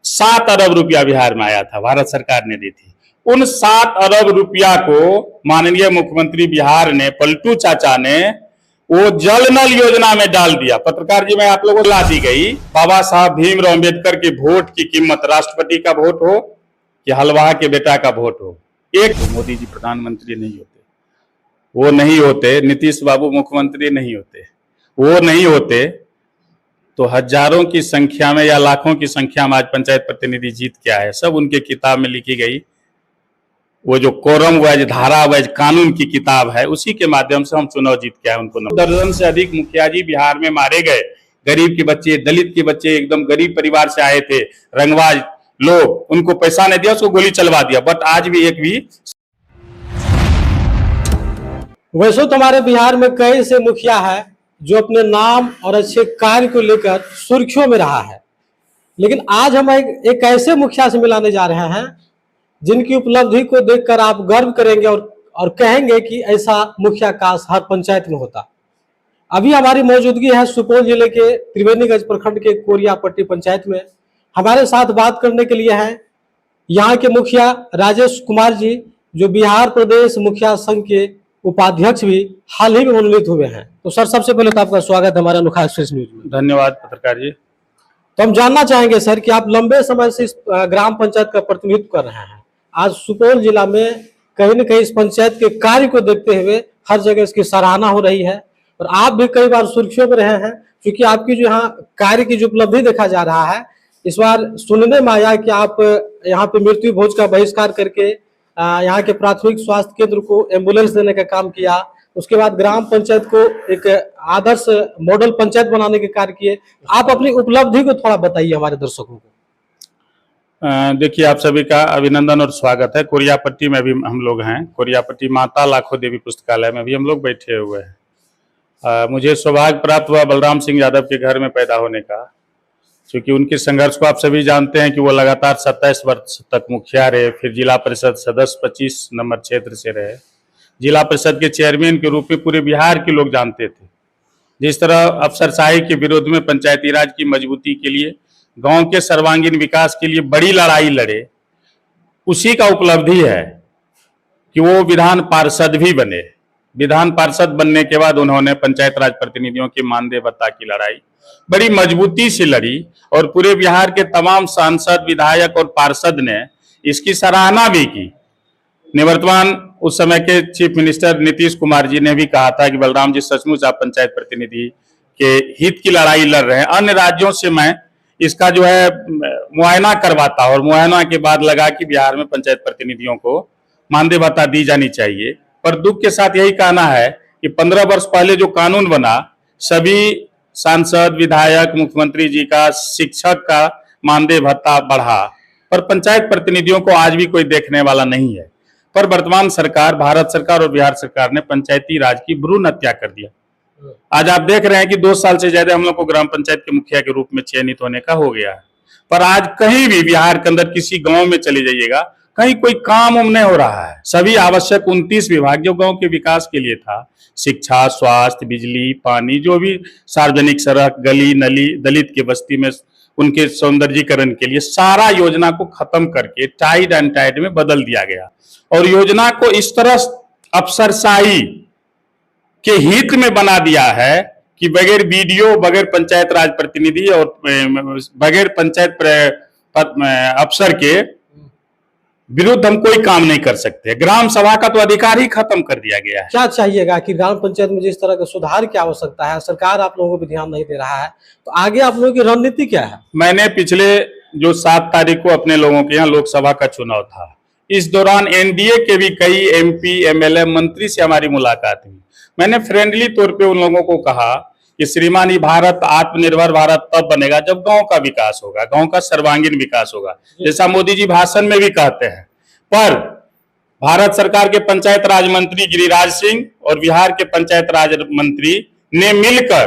7 अरब रुपया बिहार में आया था, भारत सरकार ने दी थी। उन 7 अरब रुपया को माननीय मुख्यमंत्री बिहार ने, पलटू चाचा ने, वो जल नल योजना में डाल दिया। पत्रकार जी, मैं आप लोगों को ला दी गई, बाबा साहब भीमराव अंबेडकर के वोट की कीमत राष्ट्रपति का वोट हो कि हलवाहा के बेटा का वोट हो। एक मोदी जी प्रधानमंत्री नहीं होते, वो नहीं होते, नीतीश बाबू मुख्यमंत्री नहीं होते, वो नहीं होते तो हजारों की संख्या में या लाखों की संख्या में आज पंचायत प्रतिनिधि जीत क्या है, सब उनके किताब में लिखी गई। वो जो कोरम वाइज, धारा वाइज कानून की किताब है, उसी के माध्यम से हम चुनाव जीत के आए। उनको दर्जन से अधिक मुखिया जी बिहार में मारे गए। गरीब के बच्चे, दलित के बच्चे, एकदम गरीब परिवार से आए थे, रंगबाज लोग, उनको पैसा नहीं दिया, उसको गोली चलवा दिया। बट आज भी एक भी वैसे तो हमारे बिहार में कई ऐसे मुखिया है जो अपने नाम और अच्छे कार्य को लेकर सुर्खियों में रहा है, लेकिन आज हम एक ऐसे मुखिया से मिलाने जा रहे हैं जिनकी उपलब्धि को देखकर आप गर्व करेंगे और कहेंगे कि ऐसा मुखिया काश हर पंचायत में होता। अभी हमारी मौजूदगी है सुपौल जिले के त्रिवेणीगंज प्रखंड के कोरियापट्टी पंचायत में। हमारे साथ बात करने के लिए हैं यहाँ के मुखिया राजेश कुमार जी, जो बिहार प्रदेश मुखिया संघ के उपाध्यक्ष भी हाल ही में मनोनीत हुए हैं। तो सर, सबसे पहले तो आपका स्वागत है हमारे अनोखा एक्सप्रेस न्यूज में। धन्यवाद पत्रकार जी। तो हम जानना चाहेंगे सर कि आप लंबे समय से इस ग्राम पंचायत का प्रतिनिधित्व कर रहे हैं। आज सुपौल जिला में कहीं न कहीं इस पंचायत के कार्य को देखते हुए हर जगह इसकी सराहना हो रही है और आप भी कई बार सुर्खियों में रहे हैं, क्योंकि आपकी जो यहाँ कार्य की जो उपलब्धि देखा जा रहा है। इस बार सुनने में आया कि आप यहाँ पे मृत्यु भोज का बहिष्कार करके यहाँ के प्राथमिक स्वास्थ्य केंद्र को एम्बुलेंस देने का काम किया, उसके बाद ग्राम पंचायत को एक आदर्श मॉडल पंचायत बनाने के कार्य किए। आप अपनी उपलब्धि को थोड़ा बताइए हमारे दर्शकों को। देखिए, आप सभी का अभिनंदन और स्वागत है। कोरियापट्टी में भी हम लोग हैं, कोरियापट्टी माता लाखों देवी पुस्तकालय में भी हम लोग बैठे हुए हैं। मुझे सौभाग्य प्राप्त हुआ बलराम सिंह यादव के घर में पैदा होने का, क्योंकि उनके संघर्ष को आप सभी जानते हैं कि वो लगातार 27 वर्ष तक मुखिया रहे, फिर जिला परिषद सदस्य 25 नंबर क्षेत्र से रहे, जिला परिषद के चेयरमैन के रूप में पूरे बिहार के लोग जानते थे। जिस तरह अफसरशाही के विरोध में पंचायती राज की मजबूती के लिए, गांव के सर्वांगीण विकास के लिए बड़ी लड़ाई लड़े, उसी का उपलब्धि है कि वो विधान पार्षद भी बने। विधान पार्षद बनने के बाद उन्होंने पंचायत राज प्रतिनिधियों के मानदेय भत्ता की लड़ाई बड़ी मजबूती से लड़ी और पूरे बिहार के तमाम सांसद, विधायक और पार्षद ने इसकी सराहना भी की। निवर्तमान उस समय के चीफ मिनिस्टर नीतीश कुमार जी ने भी कहा था कि बलराम जी, सचमुच आप पंचायत प्रतिनिधि के हित की लड़ाई लड़ रहे हैं। अन्य राज्यों से मैं इसका जो है मुआयना करवाता और मुआयना के बाद लगा कि बिहार में पंचायत प्रतिनिधियों को मानदेय भत्ता दी जानी चाहिए। पर दुख के साथ यही कहना है कि 15 वर्ष पहले जो कानून बना, सभी सांसद, विधायक, मुख्यमंत्री जी का, शिक्षक का मानदेय भत्ता बढ़ा, पर पंचायत प्रतिनिधियों को आज भी कोई देखने वाला नहीं है। पर वर्तमान सरकार, भारत सरकार और बिहार सरकार ने पंचायती राज की भ्रूण हत्या कर दिया। आज आप देख रहे हैं कि 2 साल से ज्यादा हम लोग को ग्राम पंचायत के मुखिया के रूप में चयनित होने का हो गया है, पर आज कहीं भी बिहार के अंदर किसी गांव में चले जाइएगा, कहीं कोई काम नहीं हो रहा है। सभी आवश्यक 29 विभाग जो गांव के विकास के लिए था, शिक्षा, स्वास्थ्य, बिजली, पानी, जो भी सार्वजनिक सड़क, गली नली, दलित के बस्ती में उनके सौंदर्यीकरण के लिए सारा योजना को खत्म करके टाइड एंड टाइड में बदल दिया गया और योजना को इस तरह अफसरशाही के हित में बना दिया है कि बगैर बीडीओ, बगैर पंचायत राज प्रतिनिधि और बगैर पंचायत अफसर के विरुद्ध हम कोई काम नहीं कर सकते। ग्राम सभा का तो अधिकार ही खत्म कर दिया गया है। क्या चाहिएगा कि ग्राम पंचायत में जिस तरह का सुधार की आवश्यकता है, सरकार आप लोगों को भी ध्यान नहीं दे रहा है, तो आगे आप लोगों की रणनीति क्या है? मैंने पिछले जो 7 तारीख को अपने लोगों के यहाँ लोकसभा का चुनाव था, इस दौरान एनडीए के भी कई एमपी, एमएलए, मंत्री से हमारी मुलाकात हुई। मैंने फ्रेंडली तौर पे उन लोगों को कहा कि श्रीमान, ये भारत आत्मनिर्भर भारत तब बनेगा जब गांव का विकास होगा, गांव का सर्वांगीण विकास होगा, जैसा मोदी जी भाषण में भी कहते हैं। पर भारत सरकार के पंचायत राज मंत्री गिरिराज सिंह और बिहार के पंचायत राज मंत्री ने मिलकर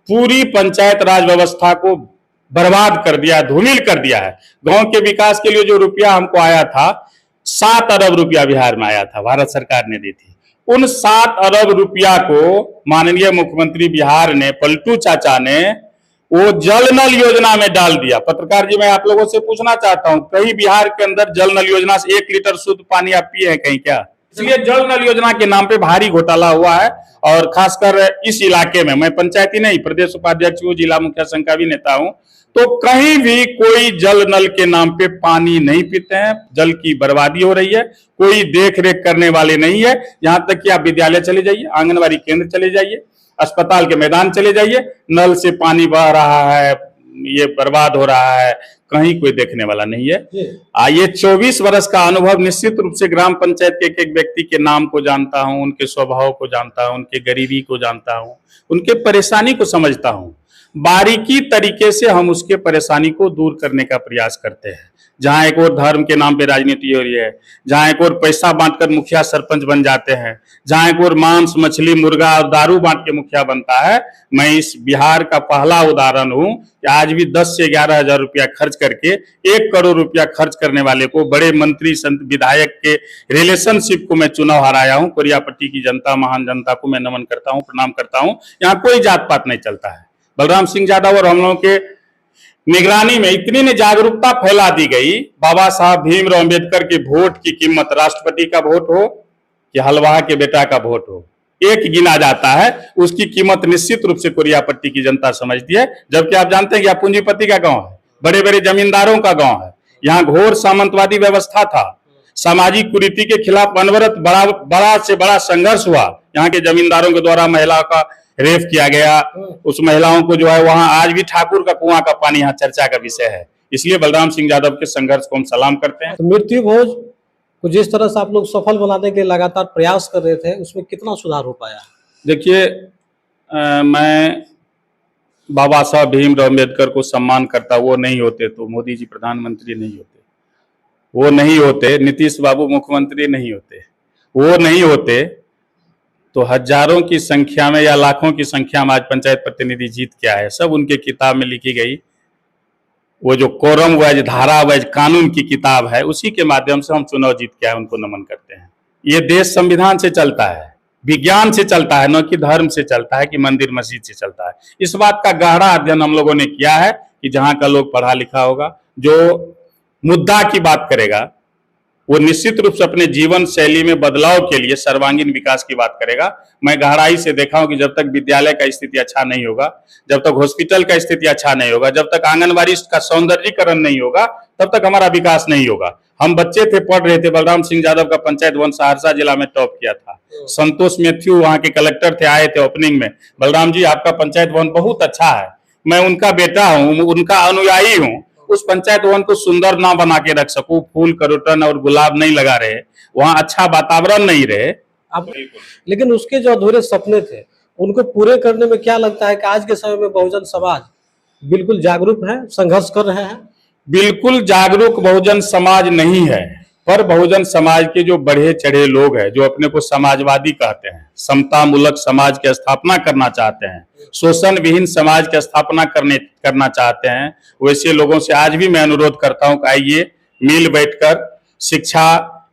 पूरी पंचायत राज व्यवस्था को बर्बाद कर दिया, धूमिल कर दिया है। गांव के विकास के लिए जो रुपया हमको आया था, 7 अरब रुपया बिहार में आया था, भारत सरकार ने दी थी। उन 7 अरब रुपया को माननीय मुख्यमंत्री बिहार ने, पलटू चाचा ने, वो जल नल योजना में डाल दिया। पत्रकार जी, मैं आप लोगों से पूछना चाहता हूं, कहीं बिहार के अंदर जल नल योजना से 1 लीटर शुद्ध पानी आप पिए हैं कहीं क्या? इसलिए जल नल योजना के नाम पे भारी घोटाला हुआ है। और खासकर इस इलाके में, मैं पंचायती नहीं, प्रदेश उपाध्यक्ष हूँ, जिला मुखिया संघ का भी नेता हूँ, तो कहीं भी कोई जल नल के नाम पे पानी नहीं पीते हैं। जल की बर्बादी हो रही है, कोई देख रेख करने वाले नहीं है। यहां तक कि आप विद्यालय चले जाइए, आंगनबाड़ी केंद्र चले जाइए, अस्पताल के मैदान चले जाइए, नल से पानी बह रहा है, ये बर्बाद हो रहा है, कहीं कोई देखने वाला नहीं है। ये 24 वर्ष का अनुभव, निश्चित रूप से ग्राम पंचायत के एक व्यक्ति के नाम को जानता हूं, उनके स्वभाव को जानता हूं, उनके गरीबी को जानता हूं, उनके परेशानी को समझता हूं। बारीकी तरीके से हम उसके परेशानी को दूर करने का प्रयास करते हैं। जहां एक और धर्म के नाम पे राजनीति हो रही है, जहां एक और पैसा बांटकर मुखिया सरपंच बन जाते हैं, जहां एक और मांस मछली मुर्गा और दारू बांट के मुखिया बनता है, मैं इस बिहार का पहला उदाहरण हूं कि आज भी 10 से 11 हजार रुपया खर्च करके 1 करोड़ रुपया खर्च करने वाले को, बड़े मंत्री संत विधायक के रिलेशनशिप को मैं चुनाव हराया हूं। कोरियापट्टी की जनता, महान जनता को मैं नमन करता हूं, प्रणाम करता हूं। यहाँ कोई जात पात नहीं चलता है। बलराम सिंह यादव और हम लोगों के निगरानी में इतनी ने जागरूकता फैला दी गई। बाबा साहब भीमराव अंबेडकर के वोट की कीमत, राष्ट्रपति का वोट हो कि हलवाहा के बेटा का वोट हो, एक गिना जाता है, उसकी कीमत निश्चित रूप से कोरियापट्टी की जनता समझती है। जबकि आप जानते हैं कि यह पूंजीपति का गांव है, बड़े बड़े जमींदारों का गांव है। यहाँ घोर सामंतवादी व्यवस्था था, सामाजिक कुरीति के खिलाफ अनवरत बड़ा से बड़ा संघर्ष हुआ। यहाँ के जमींदारों के द्वारा महिला का रेप किया गया, उस महिलाओं को जो है वहां आज भी ठाकुर का कुआं का पानी यहाँ चर्चा का विषय है। इसलिए बलराम सिंह यादव के संघर्ष को हम सलाम करते हैं। तो मृत्यु भोज को जिस तरह से आप लोग सफल बनाने के लगातार प्रयास कर रहे थे, उसमें कितना सुधार हो पाया? देखिए, मैं बाबा साहब भीमराव अम्बेडकर को सम्मान करता, वो नहीं होते तो मोदी जी प्रधानमंत्री नहीं होते, वो नहीं होते नीतीश बाबू मुख्यमंत्री नहीं होते, वो नहीं होते तो हजारों की संख्या में या लाखों की संख्या में आज पंचायत प्रतिनिधि जीत क्या है, सब उनके किताब में लिखी गई। वो जो कोरम वाइज, धारा वाइज कानून की किताब है, उसी के माध्यम से हम चुनाव जीत के आए, उनको नमन करते हैं। ये देश संविधान से चलता है, विज्ञान से चलता है, न कि धर्म से चलता है कि मंदिर मस्जिद से चलता है। इस बात का गहरा अध्ययन हम लोगों ने किया है कि जहां का लोग पढ़ा लिखा होगा, जो मुद्दा की बात करेगा, वो निश्चित रूप से अपने जीवन शैली में बदलाव के लिए सर्वांगीण विकास की बात करेगा। मैं गहराई से देखा हूं कि जब तक विद्यालय का स्थिति अच्छा नहीं होगा, जब तक हॉस्पिटल का स्थिति अच्छा नहीं होगा, जब तक आंगनबाड़ी का सौंदर्यीकरण नहीं होगा, तब तक हमारा विकास नहीं होगा। हम बच्चे थे, पढ़ रहे थे, बलराम सिंह यादव का पंचायत वन सहरसा जिला में टॉप किया था। संतोष मैथ्यू वहां के कलेक्टर थे, आए थे ओपनिंग में, बलराम जी आपका पंचायत वन बहुत अच्छा है, मैं उनका बेटा हूँ, उनका अनुयायी हूँ। उस पंचायत भवन को सुंदर ना बना के रख सकूं, फूल करोटन और गुलाब नहीं लगा रहे, वहां अच्छा वातावरण नहीं रहे। अब लेकिन उसके जो अधूरे सपने थे, उनको पूरे करने में क्या लगता है कि आज के समय में बहुजन समाज बिल्कुल जागरूक है, संघर्ष कर रहे हैं? बिल्कुल जागरूक बहुजन समाज नहीं है, पर बहुजन समाज के जो बढ़े चढ़े लोग हैं, जो अपने को समाजवादी कहते हैं, समता मूलक समाज की स्थापना करना चाहते हैं, शोषण विहीन समाज की स्थापना करना चाहते हैं, वैसे लोगों से आज भी मैं अनुरोध करता हूं कि आइए मिल बैठकर शिक्षा,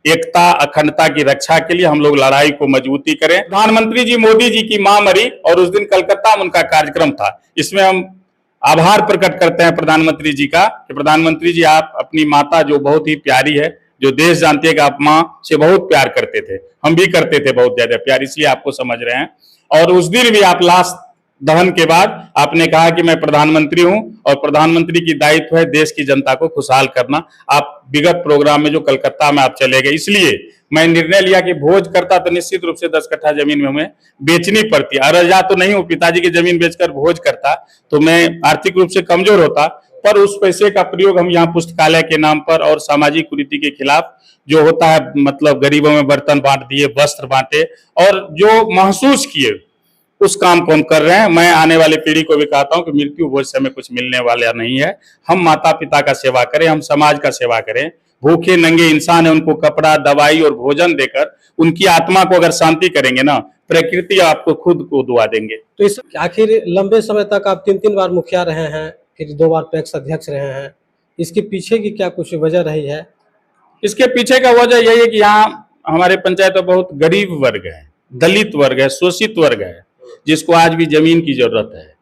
एकता, अखंडता की रक्षा के लिए हम लोग लड़ाई को मजबूती करें। प्रधानमंत्री जी मोदी जी की मां मरी और उस दिन कलकत्ता में उनका कार्यक्रम था। इसमें हम आभार प्रकट करते हैं प्रधानमंत्री जी का कि प्रधानमंत्री जी आप अपनी माता जो बहुत ही प्यारी है, जो देश जानती है कि आप माँ से बहुत प्यार करते थे, हम भी करते थे बहुत ज्यादा प्यार, इसलिए आपको समझ रहे हैं। और उस दिन भी आप लाश दहन के बाद आपने कहा कि मैं प्रधानमंत्री हूं और प्रधानमंत्री की दायित्व है देश की जनता को खुशहाल करना। आप विगत प्रोग्राम में जो कलकत्ता में आप चले गए, इसलिए मैं निर्णय लिया कि भोज करता तो निश्चित रूप से 10 कट्ठा जमीन में हमें बेचनी पड़ती। अरजा तो नहीं हूं, पिताजी की जमीन बेचकर भोज करता तो मैं आर्थिक रूप से कमजोर होता, पर उस पैसे का प्रयोग हम यहाँ पुस्तकालय के नाम पर और सामाजिक कुरीति के खिलाफ जो होता है, मतलब गरीबों में बर्तन बांट दिए, वस्त्र बांटे और जो महसूस किए, उस काम को हम कर रहे हैं। मैं आने वाले पीढ़ी को भी कहता हूं कि मृत्यु भोज से हमें कुछ मिलने वाला नहीं है। हम माता पिता का सेवा करें, हम समाज का सेवा करें। भूखे नंगे इंसान है, उनको कपड़ा, दवाई और भोजन देकर उनकी आत्मा को अगर शांति करेंगे ना, प्रकृति आपको खुद को दुआ देंगे। तो इस आखिर लंबे समय तक आप 3 बार मुखिया रहे हैं, फिर 2 बार पैक्स अध्यक्ष रहे हैं, इसके पीछे की क्या कुछ वजह रही है? इसके पीछे का वजह यही है कि यहाँ हमारे पंचायत में बहुत गरीब वर्ग है, दलित वर्ग है, शोषित वर्ग है, जिसको आज भी जमीन की जरूरत है।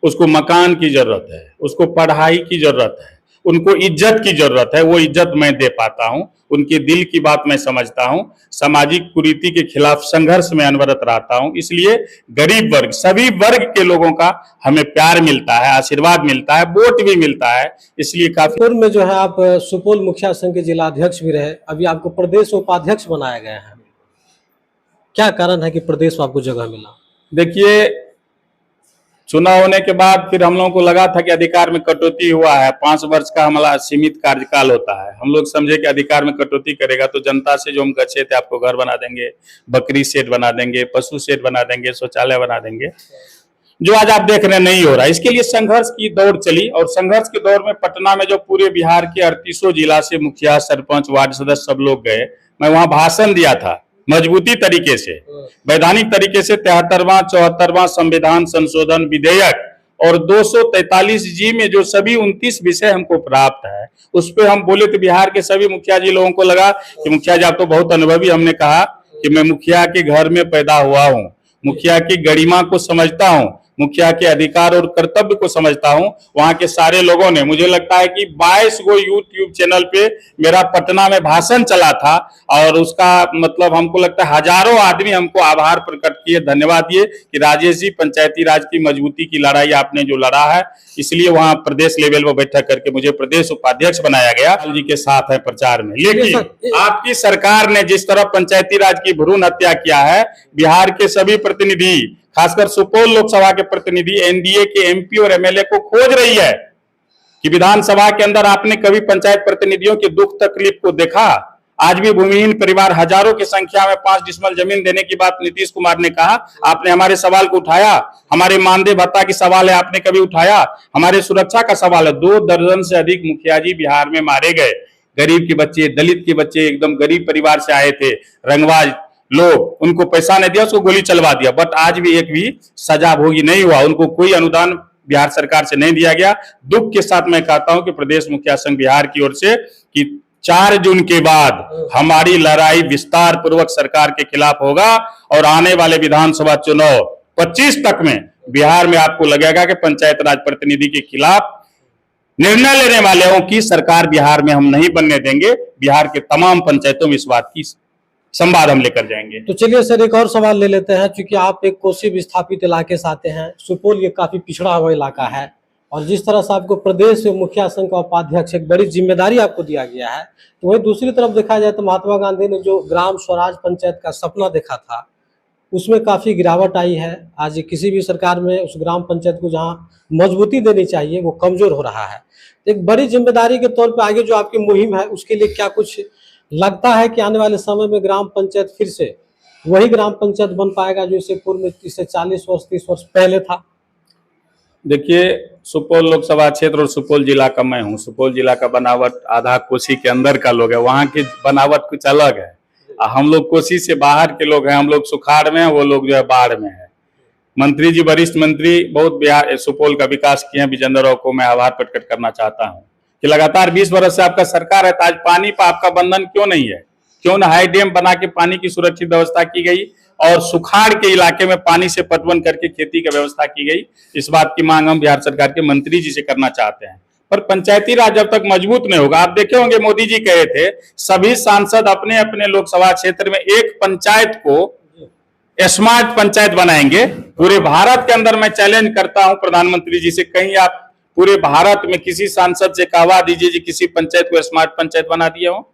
उसको मकान की जरूरत है, उसको पढ़ाई की जरूरत है, उनको इज्जत की जरूरत है, वो इज्जत मैं दे पाता हूं, उनके दिल की बात मैं समझता हूं, सामाजिक कुरीति के खिलाफ संघर्ष में अनवरत रहता हूं। इसलिए गरीब वर्ग, सभी वर्ग के लोगों का हमें प्यार मिलता है, आशीर्वाद मिलता है, वोट भी मिलता है। इसलिए काफी पूर्व में जो है आप सुपौल मुखिया संघ के जिला अध्यक्ष भी रहे, अभी आपको प्रदेश उपाध्यक्ष बनाया गया है। क्या कारण है कि प्रदेश में आपको जगह मिला? देखिए, चुनाव होने के बाद फिर हम लोगों को लगा था कि अधिकार में कटौती हुआ है, 5 वर्ष का हमारा सीमित कार्यकाल होता है। हम लोग समझे कि अधिकार में कटौती करेगा तो जनता से जो हम गच्छे थे, आपको घर बना देंगे, बकरी शेड बना देंगे, पशु शेड बना देंगे, शौचालय बना देंगे, जो आज आप देख रहे हैं नहीं हो रहा। इसके लिए संघर्ष की दौड़ चली और संघर्ष के दौर में पटना में जो पूरे बिहार के 38 जिला से मुखिया, सरपंच, वार्ड सदस्य सब लोग गए, मैं वहां भाषण दिया था मजबूती तरीके से, वैधानिक तरीके से 73वां 74वां संविधान संशोधन विधेयक और 243 जी में जो सभी 29 विषय हमको प्राप्त है, उस पर हम बोले तो बिहार के सभी मुखिया जी लोगों को लगा कि मुखिया जी आप तो बहुत अनुभवी। हमने कहा कि मैं मुखिया के घर में पैदा हुआ हूँ, मुखिया की गरिमा को समझता हूँ, मुखिया के अधिकार और कर्तव्य को समझता हूं। वहां के सारे लोगों ने, मुझे लगता है कि 22 गो यूट्यूब चैनल पे मेरा पटना में भाषण चला था और उसका मतलब हमको लगता है हजारों आदमी हमको आभार प्रकट किए, धन्यवाद दिए कि राजेश जी, पंचायती राज की मजबूती की लड़ाई आपने जो लड़ा है, इसलिए वहां प्रदेश लेवल पर बैठक करके मुझे प्रदेश उपाध्यक्ष बनाया गया। जी के साथ है प्रचार में। लेकिन आपकी सरकार ने जिस तरह पंचायती राज की भ्रूण हत्या किया है, बिहार के सभी प्रतिनिधि, खासकर सुपौल लोकसभा के प्रतिनिधि एनडीए के एमपी और एमएलए को खोज रही है कि विधानसभा के अंदर आपने कभी पंचायत प्रतिनिधियों के दुख तकलीफ को देखा? आज भी भूमिहीन परिवार हजारों की संख्या में 5 डिसमल जमीन देने की बात नीतीश कुमार ने कहा, आपने हमारे सवाल को उठाया? हमारे मानदेय भत्ता की सवाल है, आपने कभी उठाया? हमारे सुरक्षा का सवाल है। 2 दर्जन से अधिक मुखिया जी बिहार में मारे गए। गरीब के बच्चे, दलित के बच्चे, एकदम गरीब परिवार से आए थे, रंगबाज लोग, उनको पैसा नहीं दिया, उसको गोली चलवा दिया, बट आज भी एक भी सजा भोगी नहीं हुआ, उनको कोई अनुदान बिहार सरकार से नहीं दिया गया। दुख के साथ मैं कहता हूं कि प्रदेश मुखिया संघ बिहार की ओर से कि 4 जून के बाद हमारी लड़ाई विस्तार पूर्वक सरकार के खिलाफ होगा और आने वाले विधानसभा चुनाव 25 तक में बिहार में आपको लगेगा कि पंचायत राज प्रतिनिधि के खिलाफ निर्णय लेने वालों की सरकार बिहार में हम नहीं बनने देंगे। बिहार के तमाम पंचायतों में इस बात की संवाद हम लेकर जाएंगे। तो चलिए सर, एक और सवाल ले लेते हैं, क्योंकि आप एक कोसी विस्थापित इलाके से आते हैं, सुपौल ये काफी पिछड़ा हुआ इलाका है और जिस तरह से आपको प्रदेश मुखिया संघ का उपाध्यक्ष एक बड़ी जिम्मेदारी आपको दिया गया है, तो वही दूसरी तरफ देखा जाए तो महात्मा गांधी ने जो ग्राम स्वराज पंचायत का सपना देखा था, उसमें काफी गिरावट आई है। आज किसी भी सरकार में उस ग्राम पंचायत को जहाँ मजबूती देनी चाहिए वो कमजोर हो रहा है। एक बड़ी जिम्मेदारी के तौर पर आगे जो आपकी मुहिम है, उसके लिए क्या कुछ लगता है कि आने वाले समय में ग्राम पंचायत फिर से वही ग्राम पंचायत बन पाएगा जो इससे पूर्व में 40 वर्ष 30 वर्ष पहले था? देखिए, सुपौल लोकसभा क्षेत्र और सुपौल जिला का मैं हूँ। सुपौल जिला का बनावट आधा कोसी के अंदर का लोग है, वहाँ की बनावट कुछ अलग है। हम लोग कोसी से बाहर के लोग हैं, हम लोग सुखाड़ में हैं, वो लोग जो है बाढ़ में है। मंत्री जी, वरिष्ठ मंत्री बहुत बिहार सुपौल का विकास किए हैं, विजेंद्र राव को मैं आभार प्रकट करना चाहता हूँ कि लगातार 20 वर्ष से आपका सरकार है, तो आज पानी पर आपका बंधन क्यों नहीं है? क्यों न हाई डैम बना के पानी की सुरक्षित व्यवस्था की गई और सुखाड़ के इलाके में पानी से पटवन करके खेती की व्यवस्था की गई? इस बात की मांग हम बिहार सरकार के मंत्री जी से करना चाहते हैं। पर पंचायती राज जब तक मजबूत नहीं होगा, आप देखे होंगे मोदी जी कहे थे सभी सांसद अपने अपने लोकसभा क्षेत्र में एक पंचायत को स्मार्ट पंचायत बनाएंगे। पूरे भारत के अंदर मैं चैलेंज करता हूं प्रधानमंत्री जी से, कहीं आप पूरे भारत में किसी सांसद से कहवा दीजिए जी किसी पंचायत को स्मार्ट पंचायत बना दिए हो।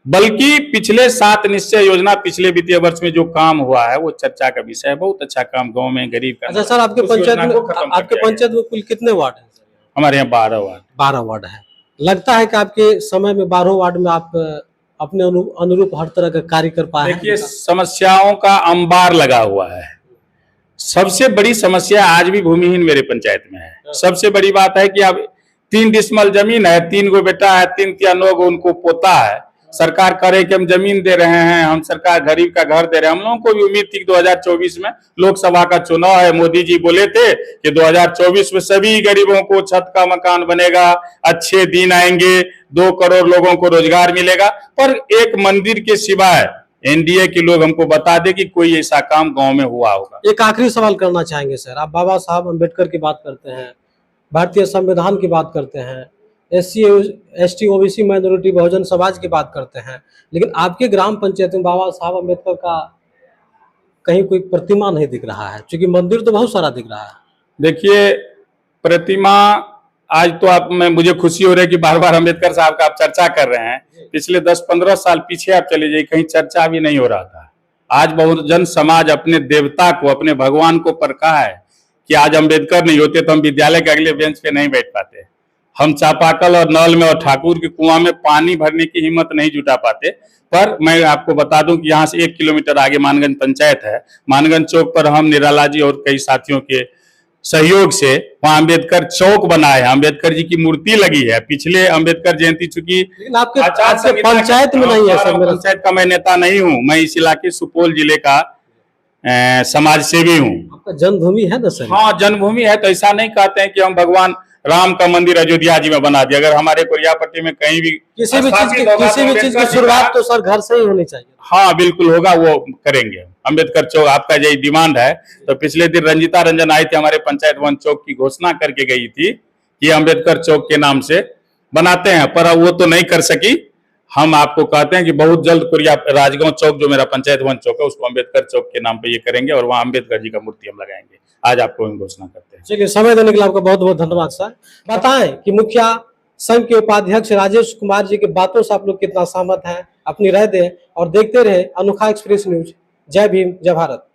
बल्कि पिछले 7 निश्चय योजना पिछले वित्तीय वर्ष में जो काम हुआ है वो चर्चा का विषय है। बहुत अच्छा काम गांव में गरीब का। अच्छा सर, आपके पंचायत में कुल कितने वार्ड हैं? हमारे यहाँ 12 वार्ड है। लगता है कि आपके समय में 12 वार्ड में आप अपने अनुरूप हर तरह का कार्य कर पाए? देखिए, समस्याओं का अंबार लगा हुआ है। सबसे बड़ी समस्या आज भी भूमिहीन मेरे पंचायत में है। सबसे बड़ी बात है कि अब 3 डिसमल जमीन है, 3 गो बेटा है, 3 या 9 गो उनको पोता है। सरकार करे कि हम जमीन दे रहे हैं, हम सरकार गरीब का घर दे रहे हैं। हम लोगों को भी उम्मीद थी कि 2024 में लोकसभा का चुनाव है, मोदी जी बोले थे कि 2024 में सभी गरीबों को छत का मकान बनेगा, अच्छे दिन आएंगे, 2 करोड़ लोगों को रोजगार मिलेगा। पर एक मंदिर के सिवाय एनडीए के लोग हमको बता दे कि कोई ऐसा काम गांव में हुआ होगा। एक आखिरी सवाल करना चाहेंगे सर, आप बाबा साहब अम्बेडकर की बात करते हैं, भारतीय संविधान की बात करते हैं, SC ST OBC minority Bahujan Samaj की बात करते हैं, लेकिन आपके ग्राम पंचायत में बाबा साहब अम्बेडकर का कहीं कोई प्रतिमा नहीं दिख रहा है, क्योंकि मंदिर तो बहुत सारा दिख रहा है। देखिए, प्रतिमा आज तो आप में मुझे खुशी हो रही है कि बार बार अम्बेडकर साहब का आप चर्चा कर रहे हैं। पिछले 10-15 साल पीछे आप चले जाइए, कहीं चर्चा भी नहीं हो रहा था। आज बहुजन समाज अपने देवता को, अपने भगवान को परखा है कि आज अम्बेडकर नहीं होते तो हम विद्यालय के अगले बेंच पे नहीं बैठ पाते, हम चापाकल और नल में और ठाकुर के कुआं में पानी भरने की हिम्मत नहीं जुटा पाते। पर मैं आपको बता दूं कि यहाँ से 1 किलोमीटर आगे मानगंज पंचायत है, मानगंज चौक पर हम निराला जी और कई साथियों के सहयोग से वहाँ अम्बेडकर चौक बना है, अम्बेडकर जी की मूर्ति लगी है। पिछले अम्बेडकर जयंती चूंकि लेकिन आपके पंचायत में नहीं है सर। मेरा पंचायत का मैं नेता नहीं हूँ, मैं इस इलाके सुपौल जिले का समाज सेवी हूँ। आपका जन्मभूमि है ना सर? हाँ, जन्मभूमि है, तो ऐसा नहीं कहते हैं कि हम भगवान राम का मंदिर अयोध्या जी में बना दिया। अगर हमारे कोरियापट्टी में कहीं भी किसी भी चीज की शुरुआत तो सर घर से ही होनी चाहिए। हाँ बिल्कुल होगा, वो करेंगे। अम्बेडकर चौक आपका यही डिमांड है, तो पिछले दिन रंजिता रंजन आई थी हमारे पंचायत वन चौक की घोषणा करके गई थी कि अम्बेडकर चौक के नाम से बनाते हैं, पर वो तो नहीं कर सकी। हम आपको कहते हैं कि बहुत जल्द कोरिया राजगांव चौक जो मेरा पंचायत वन चौक है उसको अम्बेडकर चौक के नाम पे ये करेंगे और वहाँ अम्बेडकर जी का मूर्ति हम लगाएंगे। आज आपको हम घोषणा करते हैं। चलिए, समय देने के लिए आपका बहुत बहुत धन्यवाद सर। बताएं कि मुखिया संघ के उपाध्यक्ष राजेश कुमार जी की बातों से आप लोग कितना सहमत हैं, अपनी राय दें और देखते रहे अनोखा एक्सप्रेस न्यूज। जय भीम, जय भारत।